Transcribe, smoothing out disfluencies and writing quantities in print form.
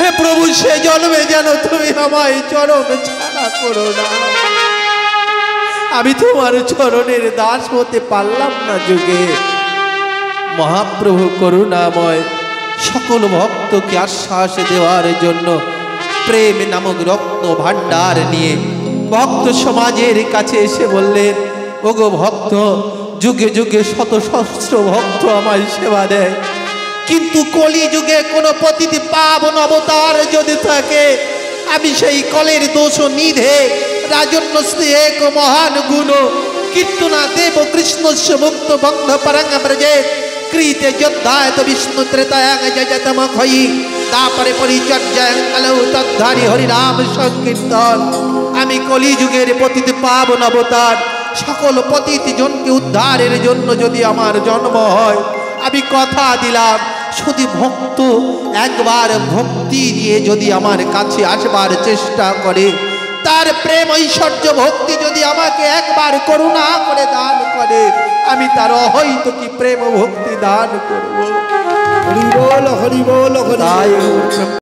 হে প্রভু, সে জন্মে যেন তুমি আমায় চরণ ছাড়া করো না। আমি তোমার চরণের দাস হতে পারলাম না যুগে। মহাপ্রভু করুণাময় সকল ভক্তকে আশ্বাস দেওয়ার জন্য প্রেম নামক রত্ন ভাণ্ডার নিয়ে ভক্ত সমাজের কাছে এসে বললেন, ওগো ভক্ত, যুগে যুগে শত সহস্র ভক্ত আমায় সেবা দেয়, কিন্তু কলি যুগে কোনো পতিত পাবন অবতার যদি থাকে, আমি সেই কলের দোষ নিধে রাজন্য শ্রী এক মহান গুণ কীর্তনা দেব কৃষ্ণ মুক্ত বন্ধ পরঙ্গ ব্রজে কৃতে যোদ্ধায়ত বিষ্ণু ত্রেতায়াং জয়তম খয়ি তারপরে পরিচর্যাং কলৌ তদ্ধারি হরিনাম সংকীর্তন। আমি কলিযুগের পতিত পাবন অবতার, সকল পতিত জনকে উদ্ধারের জন্য যদি আমার জন্ম হয়, আমি কথা দিলাম শুধু ভক্ত একবার ভক্তি দিয়ে যদি আমার কাছে আসবার চেষ্টা করে, তার প্রেম ঐশ্বর্য ভক্তি যদি আমাকে একবার করুণা করে দান করে, আমি তার হয়তো কি প্রেম ভক্তি দান করব। হরি বল হরি বল হরি।